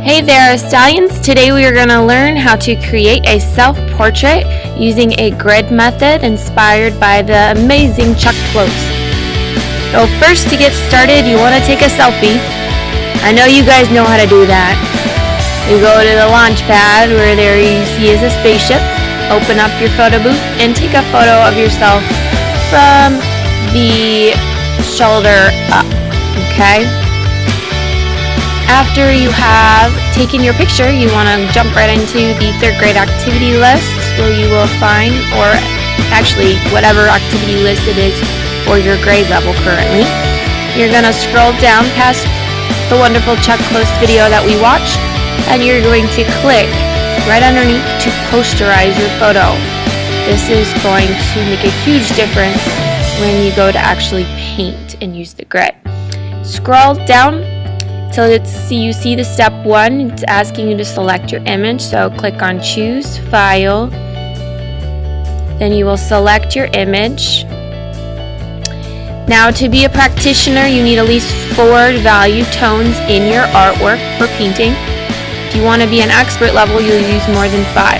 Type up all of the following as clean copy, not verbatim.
Hey there, Stallions! Today we are going to learn how to create a self-portrait using a grid method inspired by the amazing Chuck Close. So first, to get started, you want to take a selfie. I know you guys know how to do that. You go to the launch pad where there you see is a spaceship. Open up your photo booth and take a photo of yourself from the shoulder up, okay? After you have taken your picture, you want to jump right into the third grade activity list where you will find, or actually whatever activity list it is for your grade level currently. You're going to scroll down past the wonderful Chuck Close video that we watched, and you're going to click right underneath to posterize your photo. This is going to make a huge difference when you go to actually paint and use the grid. Scroll down till you see the step 1. It's asking you to select your image, so click on choose file, then you will select your image. Now, to be a practitioner, you need at least 4 value tones in your artwork for painting. If you want to be an expert level, you'll use more than 5.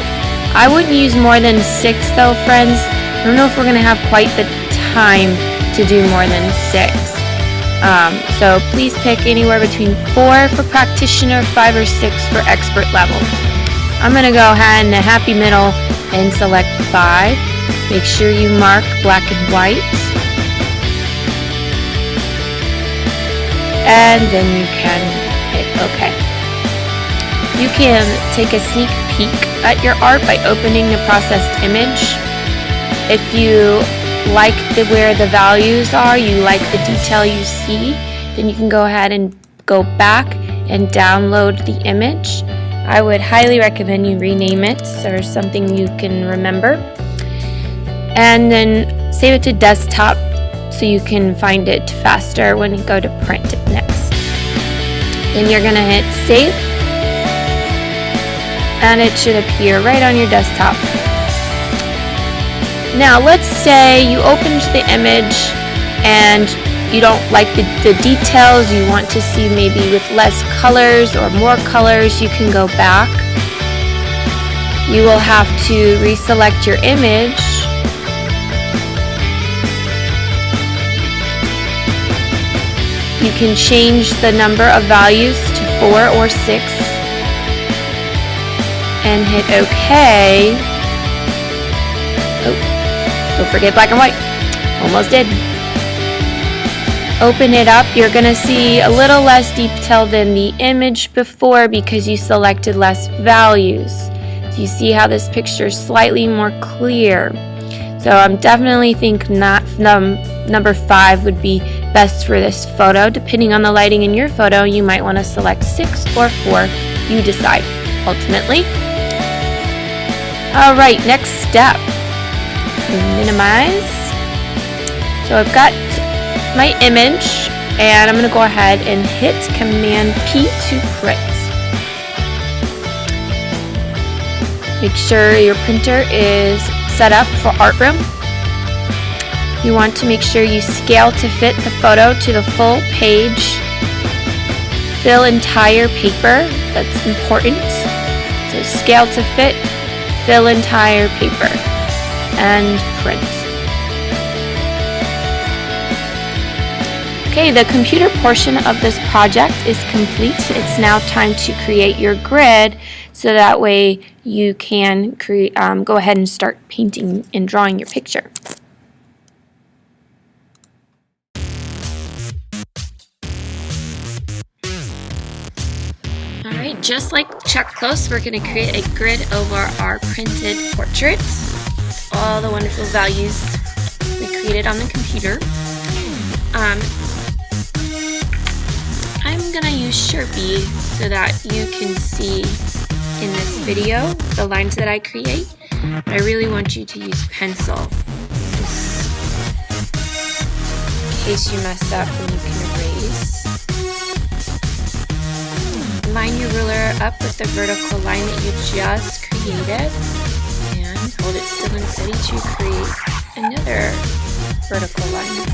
I wouldn't use more than 6 though, friends. I don't know if we're going to have quite the time to do more than 6. So please pick anywhere between 4 for practitioner, 5 or 6 for expert level. I'm going to go ahead in the happy middle and select 5. Make sure you mark black and white. And then you can hit OK. You can take a sneak peek at your art by opening the processed image. If you like where the values are, you like the detail you see, then you can go ahead and go back and download the image. I would highly recommend you rename it or something you can remember, and then save it to desktop so you can find it faster when you go to print it next. Then you're going to hit save, and it should appear right on your desktop. Now, let's say you opened the image and you don't like the details, you want to see maybe with less colors or more colors. You can go back. You will have to reselect your image. You can change the number of values to 4 or 6 and hit OK. Oh. Don't forget black and white. Almost did. Open it up. You're going to see a little less detail than the image before because you selected less values. So you see how this picture is slightly more clear. So I'm definitely think number 5 would be best for this photo. Depending on the lighting in your photo, you might want to select 6 or 4. You decide ultimately. All right, next step. Minimize. So I've got my image and I'm going to go ahead and hit Command P to print. Make sure your printer is set up for art room. You want to make sure you scale to fit the photo to the full page. Fill entire paper. That's important. So scale to fit, fill entire paper, and print. Okay, the computer portion of this project is complete. It's now time to create your grid so that way you can go ahead and start painting and drawing your picture. Alright, just like Chuck Close, we're going to create a grid over our printed portrait. All the wonderful values we created on the computer. I'm going to use Sharpie so that you can see in this video the lines that I create. But I really want you to use pencil in case you mess up and you can erase. Line your ruler up with the vertical line that you just created. Hold it still and steady to create another vertical line.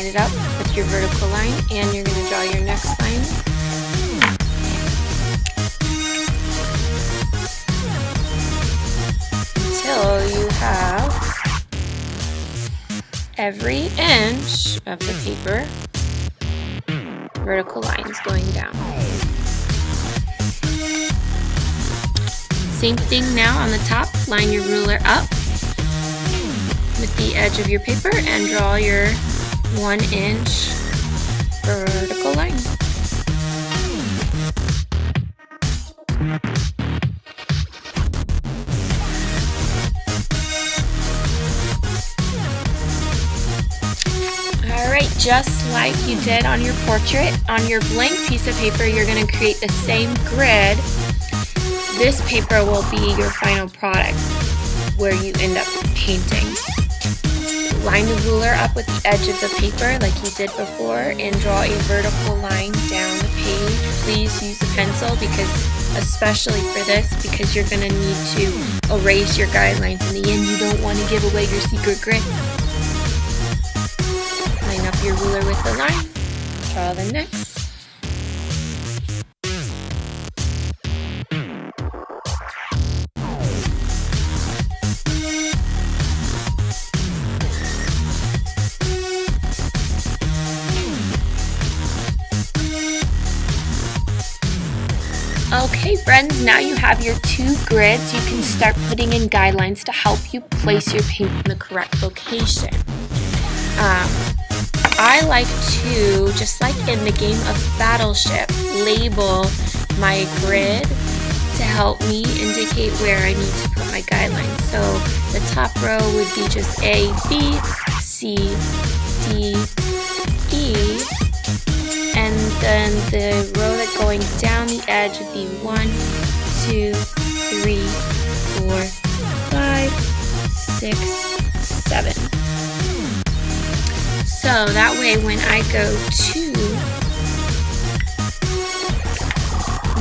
it up with your vertical line, and you're going to draw your next line. Until you have every inch of the paper vertical lines going down. Same thing now on the top. Line your ruler up with the edge of your paper and draw your 1 inch vertical line. Alright, just like you did on your portrait, on your blank piece of paper you're going to create the same grid. This paper will be your final product where you end up painting. Line the ruler up with the edge of the paper like you did before and draw a vertical line down the page. Please use a pencil, because especially for this, because you're going to need to erase your guidelines in the end. You don't want to give away your secret grid. Line up your ruler with the line, draw the next. Okay friends, now you have your 2 grids. You can start putting in guidelines to help you place your paint in the correct location. I like to, just like in the game of Battleship, label my grid to help me indicate where I need to put my guidelines. So the top row would be just A, B, C, D, E, and then the row that's going down the edge would be 1, 2, 3, 4, 5, 6, 7. So that way when I go to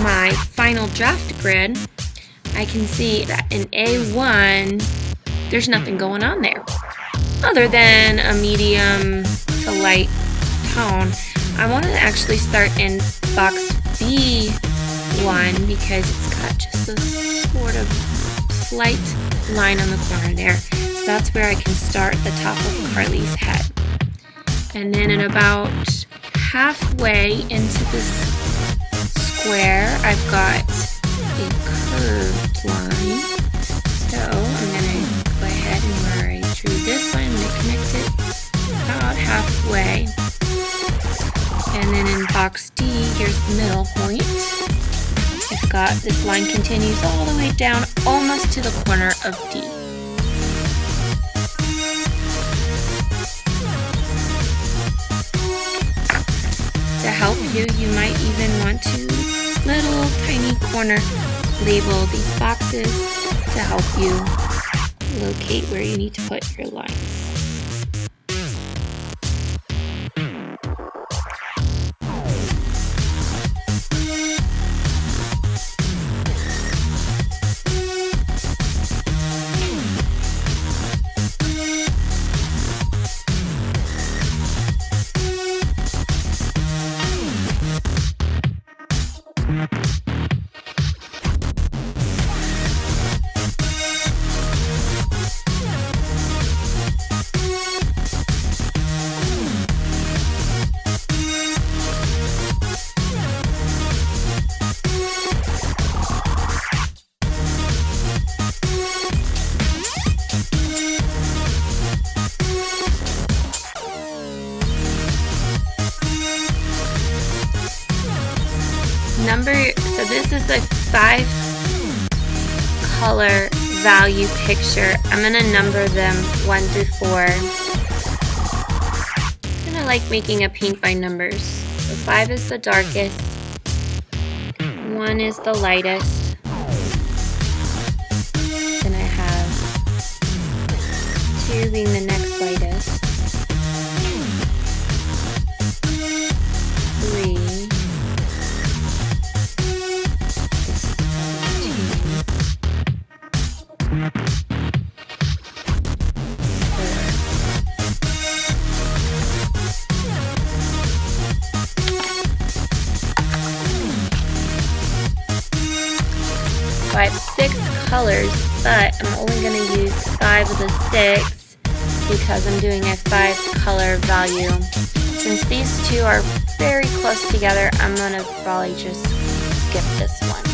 my final draft grid, I can see that in A1, there's nothing going on there other than a medium to light tone. I want to actually start in box B1 because it's got just a sort of slight line on the corner there. So that's where I can start the top of Carly's head. And then at about halfway into this square, I've got a curved line. So I'm going to go ahead and where I drew this line, I'm going to connect it about halfway. And then in box D, here's the middle point. I've got this line continues all the way down almost to the corner of D. To help you, you might even want to little tiny corner label these boxes to help you locate where you need to put your lines. So this is a 5 color value picture. I'm going to number them 1 through 4. I kind of like making a paint by numbers. So 5 is the darkest, 1 is the lightest, then I have 2 being the next lightest, 3, So I have 6 colors, but I'm only going to use 5 of the 6 because I'm doing a 5 color value. Since these two are very close together, I'm going to probably just skip this one.